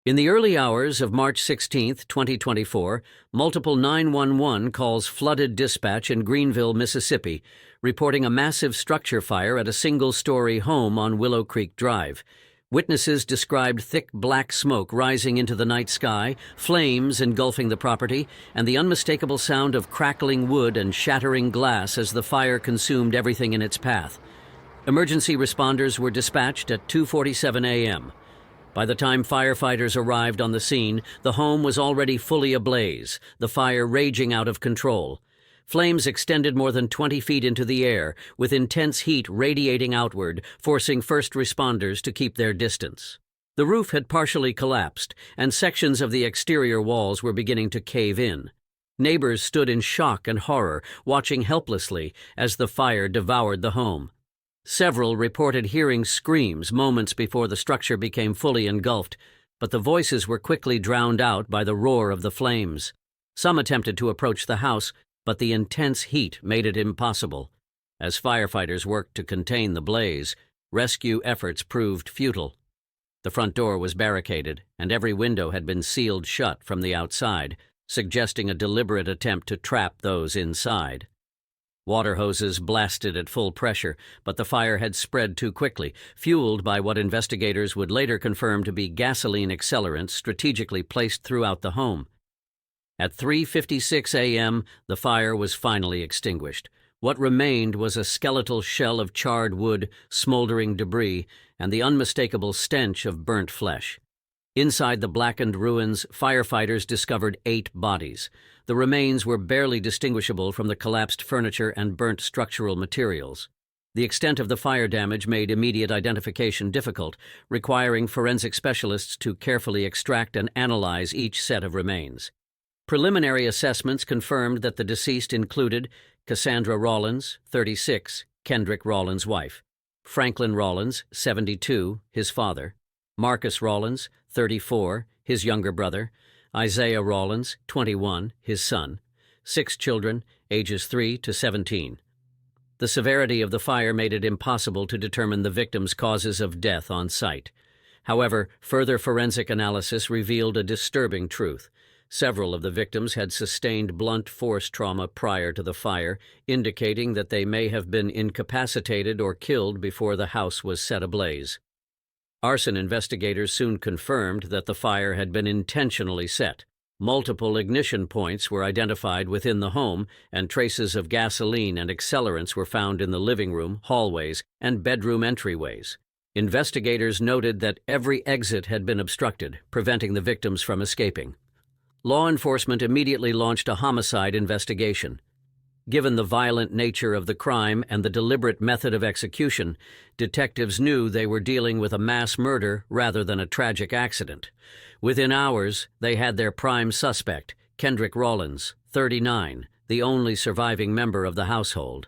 In the early hours of March 16, 2024, multiple 911 calls flooded dispatch in Greenville, Mississippi, reporting a massive structure fire at a single-story home on Willow Creek Drive. Witnesses described thick black smoke rising into the night sky, flames engulfing the property, and the unmistakable sound of crackling wood and shattering glass as the fire consumed everything in its path. Emergency responders were dispatched at 2:47 a.m. By the time firefighters arrived on the scene, the home was already fully ablaze, the fire raging out of control. Flames extended more than 20 feet into the air, with intense heat radiating outward, forcing first responders to keep their distance. The roof had partially collapsed, and sections of the exterior walls were beginning to cave in. Neighbors stood in shock and horror, watching helplessly as the fire devoured the home. Several reported hearing screams moments before the structure became fully engulfed, but the voices were quickly drowned out by the roar of the flames. Some attempted to approach the house, but the intense heat made it impossible. As firefighters worked to contain the blaze, rescue efforts proved futile. The front door was barricaded, and every window had been sealed shut from the outside, suggesting a deliberate attempt to trap those inside. Water hoses blasted at full pressure, but the fire had spread too quickly, fueled by what investigators would later confirm to be gasoline accelerants strategically placed throughout the home. At 3:56 a.m., the fire was finally extinguished. What remained was a skeletal shell of charred wood, smoldering debris, and the unmistakable stench of burnt flesh. Inside the blackened ruins, firefighters discovered 8 bodies. The remains were barely distinguishable from the collapsed furniture and burnt structural materials. The extent of the fire damage made immediate identification difficult, requiring forensic specialists to carefully extract and analyze each set of remains. Preliminary assessments confirmed that the deceased included Cassandra Rawlins, 36, Kendrick Rawlins' wife; Franklin Rawlins, 72, his father; Marcus Rawlins, 34, his younger brother; Isaiah Rawlins, 21, his son; 6 children, ages 3 to 17. The severity of the fire made it impossible to determine the victims' causes of death on site. However, further forensic analysis revealed a disturbing truth. Several of the victims had sustained blunt force trauma prior to the fire, indicating that they may have been incapacitated or killed before the house was set ablaze. Arson investigators soon confirmed that the fire had been intentionally set. Multiple ignition points were identified within the home, and traces of gasoline and accelerants were found in the living room, hallways, and bedroom entryways. Investigators noted that every exit had been obstructed, preventing the victims from escaping. Law enforcement immediately launched a homicide investigation. Given the violent nature of the crime and the deliberate method of execution, detectives knew they were dealing with a mass murder rather than a tragic accident. Within hours, they had their prime suspect, Kendrick Rawlins, 39, the only surviving member of the household.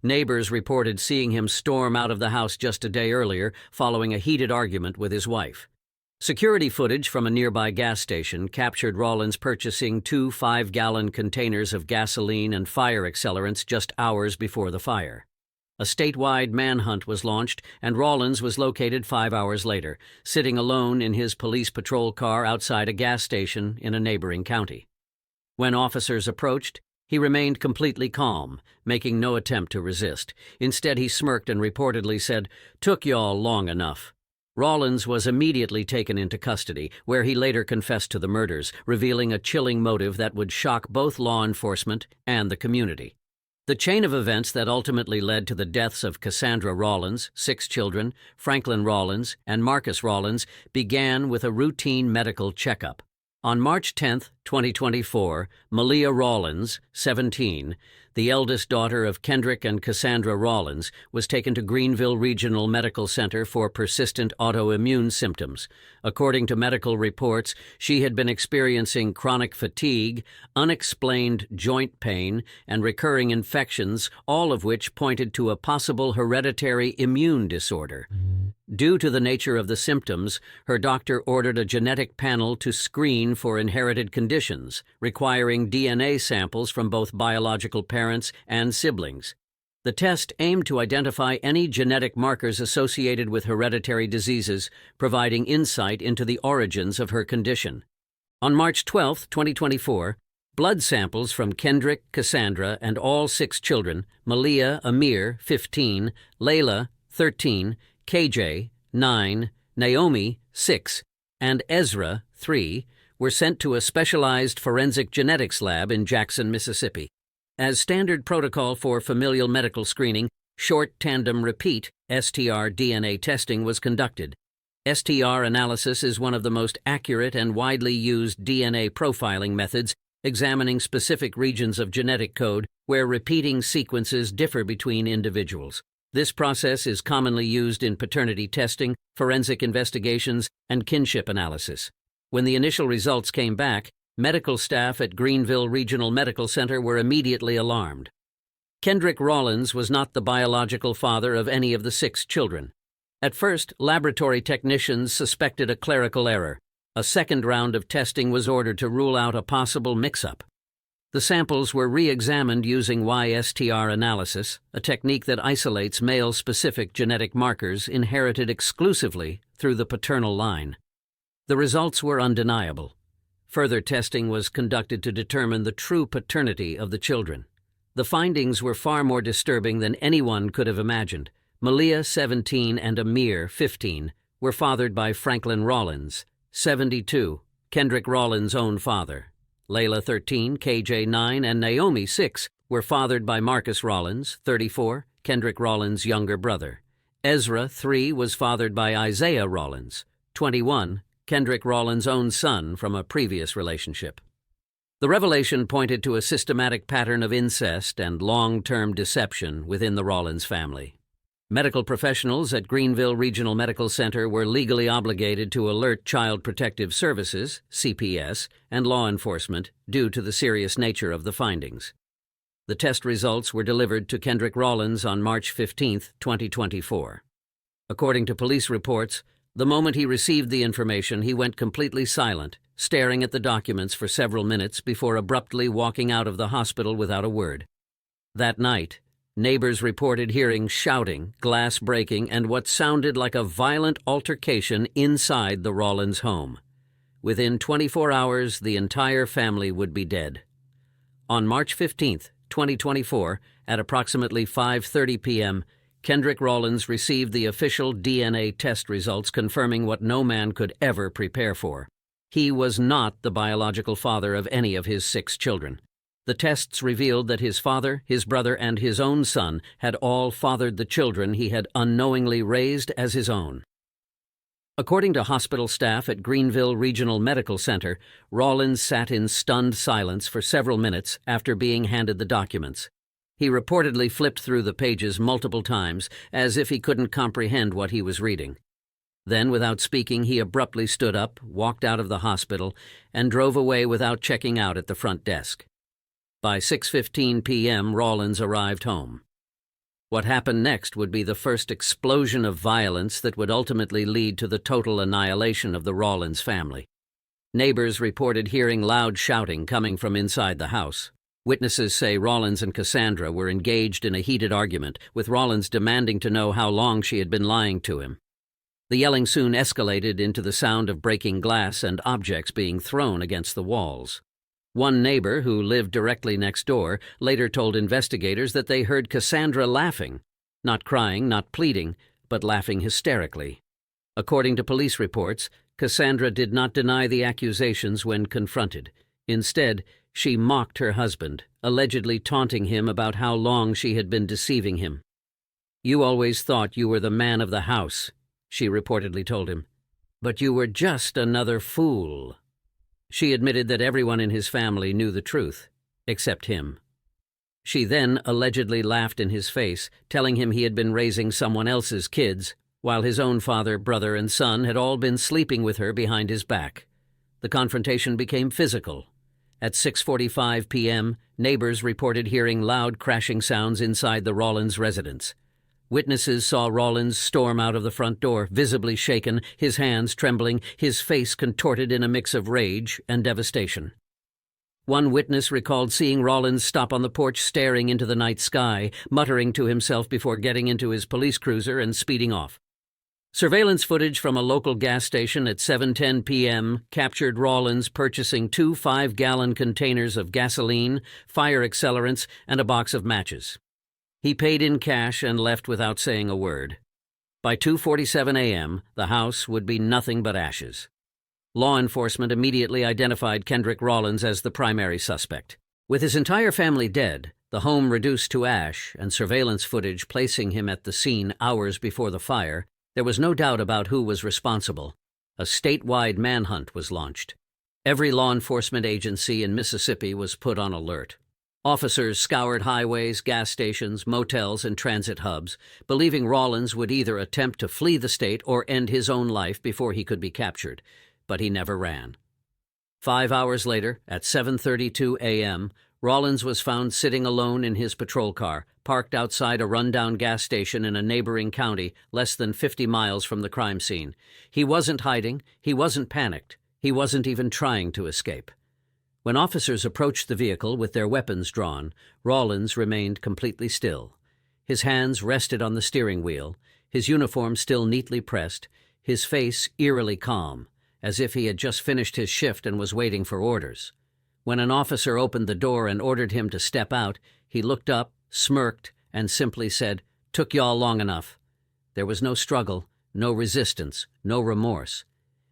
Neighbors reported seeing him storm out of the house just a day earlier, following a heated argument with his wife. Security footage from a nearby gas station captured Rawlins purchasing 2 5-gallon containers of gasoline and fire accelerants just hours before the fire. A statewide manhunt was launched, and Rawlins was located 5 hours later, sitting alone in his police patrol car outside a gas station in a neighboring county. When officers approached, he remained completely calm, making no attempt to resist. Instead, he smirked and reportedly said, "Took y'all long enough." Rawlins was immediately taken into custody, where he later confessed to the murders, revealing a chilling motive that would shock both law enforcement and the community. The chain of events that ultimately led to the deaths of Cassandra Rawlins, 6 children, Franklin Rawlins, and Marcus Rawlins began with a routine medical checkup. On March 10, 2024, Malia Rawlins, 17, the eldest daughter of Kendrick and Cassandra Rawlins, was taken to Greenville Regional Medical Center for persistent autoimmune symptoms. According to medical reports, she had been experiencing chronic fatigue, unexplained joint pain, and recurring infections, all of which pointed to a possible hereditary immune disorder. Due to the nature of the symptoms, her doctor ordered a genetic panel to screen for inherited conditions, requiring DNA samples from both biological parents and siblings. The test aimed to identify any genetic markers associated with hereditary diseases, providing insight into the origins of her condition. On March 12, 2024, blood samples from Kendrick, Cassandra, and all 6 children, Malia Amir, 15, Layla, 13, KJ, 9, Naomi, 6, and Ezra, 3, were sent to a specialized forensic genetics lab in Jackson, Mississippi. As standard protocol for familial medical screening, short tandem repeat STR DNA testing was conducted. STR analysis is one of the most accurate and widely used DNA profiling methods, examining specific regions of genetic code where repeating sequences differ between individuals. This process is commonly used in paternity testing, forensic investigations, and kinship analysis. When the initial results came back, medical staff at Greenville Regional Medical Center were immediately alarmed. Kendrick Rollins was not the biological father of any of the 6 children. At first, laboratory technicians suspected a clerical error. A second round of testing was ordered to rule out a possible mix-up. The samples were re-examined using YSTR analysis, a technique that isolates male-specific genetic markers inherited exclusively through the paternal line. The results were undeniable. Further testing was conducted to determine the true paternity of the children. The findings were far more disturbing than anyone could have imagined. Malia, 17, and Amir, 15, were fathered by Franklin Rollins, 72, Kendrick Rollins' own father. Layla, 13, KJ, 9, and Naomi, 6, were fathered by Marcus Rollins, 34, Kendrick Rollins' younger brother. Ezra, 3, was fathered by Isaiah Rollins, 21, Kendrick Rollins' own son from a previous relationship. The revelation pointed to a systematic pattern of incest and long-term deception within the Rollins family. Medical professionals at Greenville Regional Medical Center were legally obligated to alert Child Protective Services, CPS, and law enforcement due to the serious nature of the findings. The test results were delivered to Kendrick Rollins on March 15, 2024. According to police reports, the moment he received the information, he went completely silent, staring at the documents for several minutes before abruptly walking out of the hospital without a word. That night, neighbors reported hearing shouting, glass breaking, and what sounded like a violent altercation inside the Rollins home. Within 24 hours, the entire family would be dead. On March 15, 2024, at approximately 5:30 p.m., Kendrick Rollins received the official DNA test results confirming what no man could ever prepare for. He was not the biological father of any of his 6 children. The tests revealed that his father, his brother, and his own son had all fathered the children he had unknowingly raised as his own. According to hospital staff at Greenville Regional Medical Center, Rollins sat in stunned silence for several minutes after being handed the documents. He reportedly flipped through the pages multiple times, as if he couldn't comprehend what he was reading. Then, without speaking, he abruptly stood up, walked out of the hospital, and drove away without checking out at the front desk. By 6:15 p.m., Rollins arrived home. What happened next would be the first explosion of violence that would ultimately lead to the total annihilation of the Rollins family. Neighbors reported hearing loud shouting coming from inside the house. Witnesses say Rollins and Cassandra were engaged in a heated argument, with Rollins demanding to know how long she had been lying to him. The yelling soon escalated into the sound of breaking glass and objects being thrown against the walls. One neighbor, who lived directly next door, later told investigators that they heard Cassandra laughing, not crying, not pleading, but laughing hysterically. According to police reports, Cassandra did not deny the accusations when confronted. Instead, she mocked her husband, allegedly taunting him about how long she had been deceiving him. "You always thought you were the man of the house," she reportedly told him. "But you were just another fool." She admitted that everyone in his family knew the truth, except him. She then allegedly laughed in his face, telling him he had been raising someone else's kids, while his own father, brother, and son had all been sleeping with her behind his back. The confrontation became physical. At 6:45 p.m., neighbors reported hearing loud crashing sounds inside the Rollins residence. Witnesses saw Rollins storm out of the front door, visibly shaken, his hands trembling, his face contorted in a mix of rage and devastation. One witness recalled seeing Rollins stop on the porch staring into the night sky, muttering to himself before getting into his police cruiser and speeding off. Surveillance footage from a local gas station at 7:10 p.m. captured Rollins purchasing 2 5-gallon containers of gasoline, fire accelerants, and a box of matches. He paid in cash and left without saying a word. By 2:47 a.m., the house would be nothing but ashes. Law enforcement immediately identified Kendrick Rollins as the primary suspect. With his entire family dead, the home reduced to ash, and surveillance footage placing him at the scene hours before the fire, there was no doubt about who was responsible. A statewide manhunt was launched. Every law enforcement agency in Mississippi was put on alert. Officers scoured highways, gas stations, motels, and transit hubs, believing Rollins would either attempt to flee the state or end his own life before he could be captured. But he never ran. 5 hours later, at 7:32 a.m., Rollins was found sitting alone in his patrol car, parked outside a rundown gas station in a neighboring county less than 50 miles from the crime scene. He wasn't hiding, he wasn't panicked, he wasn't even trying to escape. When officers approached the vehicle with their weapons drawn, Rollins remained completely still. His hands rested on the steering wheel, his uniform still neatly pressed, his face eerily calm, as if he had just finished his shift and was waiting for orders. When an officer opened the door and ordered him to step out, he looked up, smirked, and simply said, "Took y'all long enough." There was no struggle, no resistance, no remorse.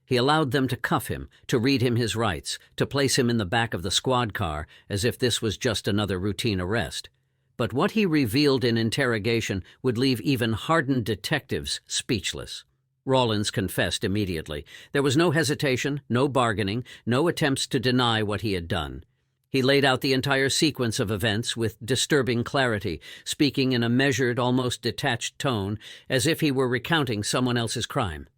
He allowed them to cuff him, to read him his rights, to place him in the back of the squad car as if this was just another routine arrest. But what he revealed in interrogation would leave even hardened detectives speechless. Rollins confessed immediately. There was no hesitation, no bargaining, no attempts to deny what he had done. He laid out the entire sequence of events with disturbing clarity, speaking in a measured, almost detached tone, as if he were recounting someone else's crime.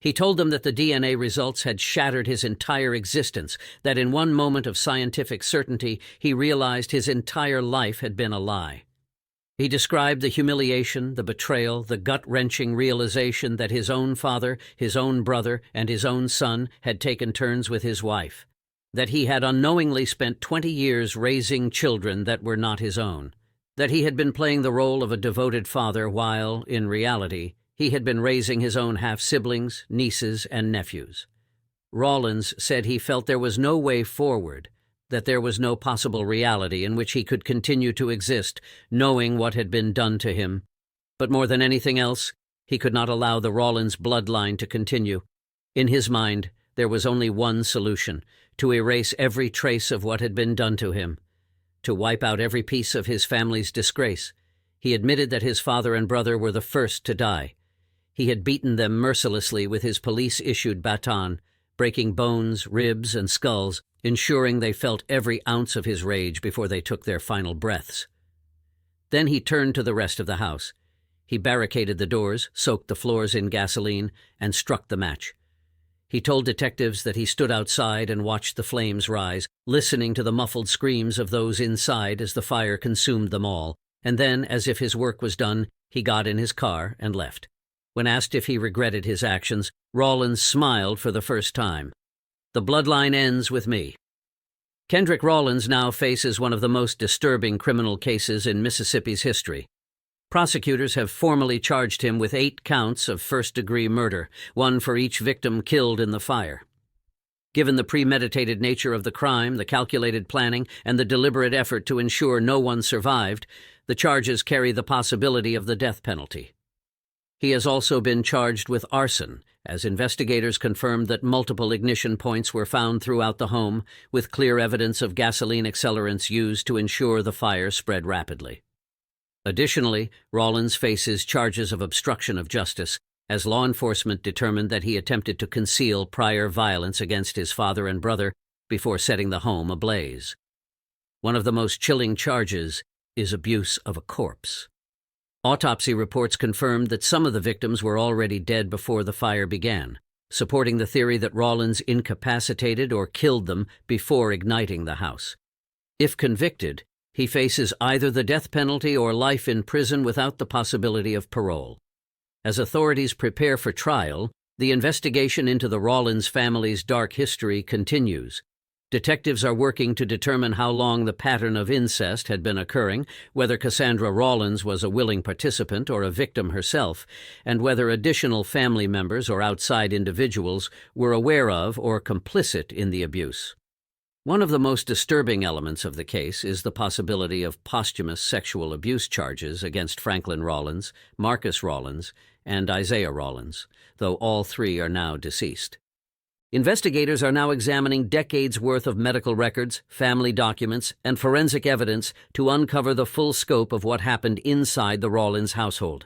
He told them that the DNA results had shattered his entire existence, that in one moment of scientific certainty he realized his entire life had been a lie. He described the humiliation, the betrayal, the gut-wrenching realization that his own father, his own brother, and his own son had taken turns with his wife, that he had unknowingly spent 20 years raising children that were not his own, that he had been playing the role of a devoted father while, in reality, he had been raising his own half-siblings, nieces, and nephews. Rollins said he felt there was no way forward, that there was no possible reality in which he could continue to exist, knowing what had been done to him. But more than anything else, he could not allow the Rollins bloodline to continue. In his mind, there was only one solution: to erase every trace of what had been done to him, to wipe out every piece of his family's disgrace. He admitted that his father and brother were the first to die. He had beaten them mercilessly with his police-issued baton, breaking bones, ribs, and skulls, ensuring they felt every ounce of his rage before they took their final breaths. Then he turned to the rest of the house. He barricaded the doors, soaked the floors in gasoline, and struck the match. He told detectives that he stood outside and watched the flames rise, listening to the muffled screams of those inside as the fire consumed them all, and then, as if his work was done, he got in his car and left. When asked if he regretted his actions, Rollins smiled for the first time. "The bloodline ends with me." Kendrick Rollins now faces one of the most disturbing criminal cases in Mississippi's history. Prosecutors have formally charged him with 8 counts of first-degree murder, one for each victim killed in the fire. Given the premeditated nature of the crime, the calculated planning, and the deliberate effort to ensure no one survived, the charges carry the possibility of the death penalty. He has also been charged with arson, as investigators confirmed that multiple ignition points were found throughout the home, with clear evidence of gasoline accelerants used to ensure the fire spread rapidly. Additionally, Rollins faces charges of obstruction of justice, as law enforcement determined that he attempted to conceal prior violence against his father and brother before setting the home ablaze. One of the most chilling charges is abuse of a corpse. Autopsy reports confirmed that some of the victims were already dead before the fire began, supporting the theory that Rollins incapacitated or killed them before igniting the house. If convicted, he faces either the death penalty or life in prison without the possibility of parole. As authorities prepare for trial, the investigation into the Rollins family's dark history continues. Detectives are working to determine how long the pattern of incest had been occurring, whether Cassandra Rawlins was a willing participant or a victim herself, and whether additional family members or outside individuals were aware of or complicit in the abuse. One of the most disturbing elements of the case is the possibility of posthumous sexual abuse charges against Franklin Rawlins, Marcus Rawlins, and Isaiah Rawlins, though all three are now deceased. Investigators are now examining decades' worth of medical records, family documents, and forensic evidence to uncover the full scope of what happened inside the Rawlins household.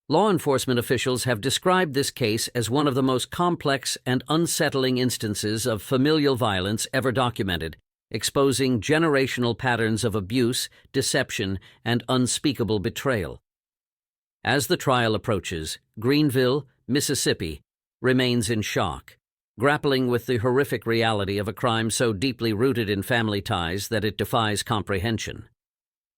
Law enforcement officials have described this case as one of the most complex and unsettling instances of familial violence ever documented, exposing generational patterns of abuse, deception, and unspeakable betrayal. As the trial approaches, Greenville, Mississippi, remains in shock, grappling with the horrific reality of a crime so deeply rooted in family ties that it defies comprehension.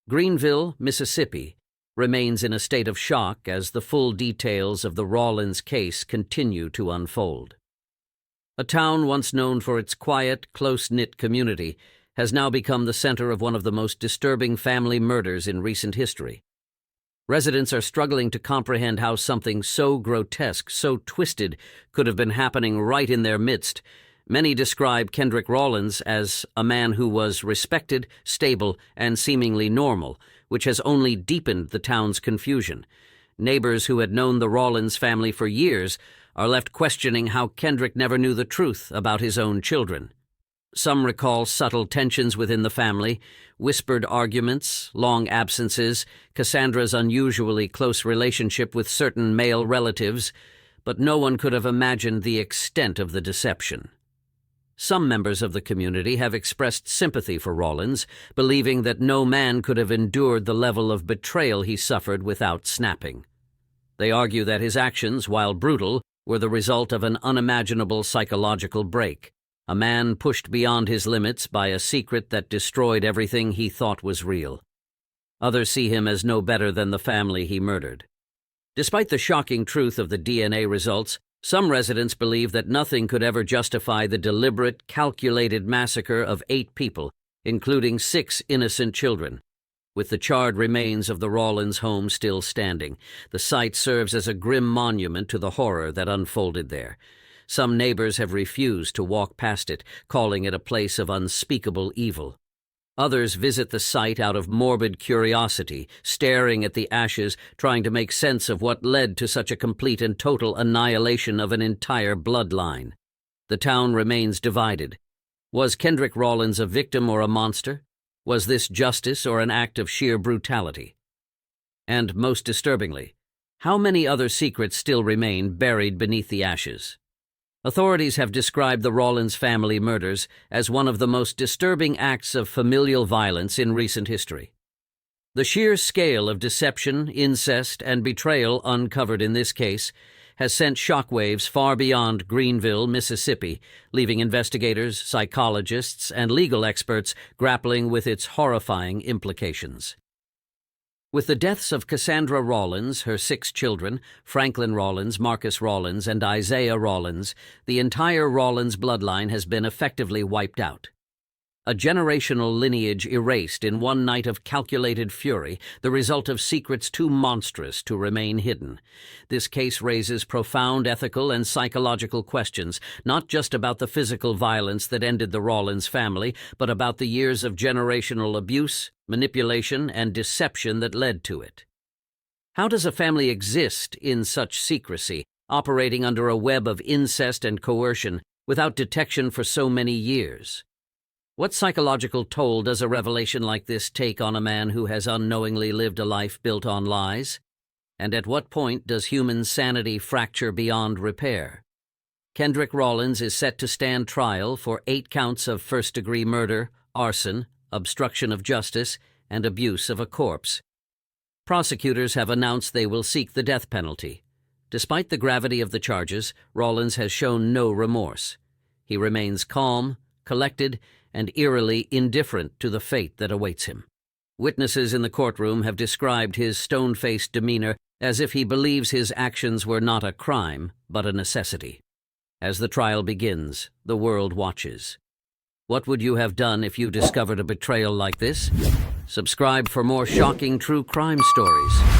Greenville, Mississippi, remains in a state of shock as the full details of the Rawlins case continue to unfold. A town once known for its quiet, close-knit community has now become the center of one of the most disturbing family murders in recent history. Residents are struggling to comprehend how something so grotesque, so twisted, could have been happening right in their midst. Many describe Kendrick Rawlins as a man who was respected, stable, and seemingly normal, which has only deepened the town's confusion. Neighbors who had known the Rawlins family for years are left questioning how Kendrick never knew the truth about his own children. Some recall subtle tensions within the family, whispered arguments, long absences, Cassandra's unusually close relationship with certain male relatives, but no one could have imagined the extent of the deception. Some members of the community have expressed sympathy for Rawlins, believing that no man could have endured the level of betrayal he suffered without snapping. They argue that his actions, while brutal, were the result of an unimaginable psychological break. A man pushed beyond his limits by a secret that destroyed everything he thought was real. Others see him as no better than the family he murdered. Despite the shocking truth of the DNA results, some residents believe that nothing could ever justify the deliberate, calculated massacre of 8 people, including 6 innocent children. With the charred remains of the Rawlins home still standing, the site serves as a grim monument to the horror that unfolded there. Some neighbors have refused to walk past it, calling it a place of unspeakable evil. Others visit the site out of morbid curiosity, staring at the ashes, trying to make sense of what led to such a complete and total annihilation of an entire bloodline. The town remains divided. Was Kendrick Rawlins a victim or a monster? Was this justice or an act of sheer brutality? And most disturbingly, how many other secrets still remain buried beneath the ashes? Authorities have described the Rawlins family murders as one of the most disturbing acts of familial violence in recent history. The sheer scale of deception, incest, and betrayal uncovered in this case has sent shockwaves far beyond Greenville, Mississippi, leaving investigators, psychologists, and legal experts grappling with its horrifying implications. With the deaths of Cassandra Rawlins, her 6 children, Franklin Rawlins, Marcus Rawlins, and Isaiah Rawlins, the entire Rawlins bloodline has been effectively wiped out. A generational lineage erased in one night of calculated fury, the result of secrets too monstrous to remain hidden. This case raises profound ethical and psychological questions, not just about the physical violence that ended the Rawlins family, but about the years of generational abuse, manipulation, and deception that led to it. How does a family exist in such secrecy, operating under a web of incest and coercion, without detection for so many years? What psychological toll does a revelation like this take on a man who has unknowingly lived a life built on lies? And at what point does human sanity fracture beyond repair? Kendrick Rawlins is set to stand trial for 8 counts of first-degree murder, arson, obstruction of justice, and abuse of a corpse. Prosecutors have announced they will seek the death penalty. Despite the gravity of the charges, Rawlins has shown no remorse. He remains calm, collected, and eerily indifferent to the fate that awaits him. Witnesses in the courtroom have described his stone-faced demeanor as if he believes his actions were not a crime, but a necessity. As the trial begins, the world watches. What would you have done if you discovered a betrayal like this? Subscribe for more shocking true crime stories.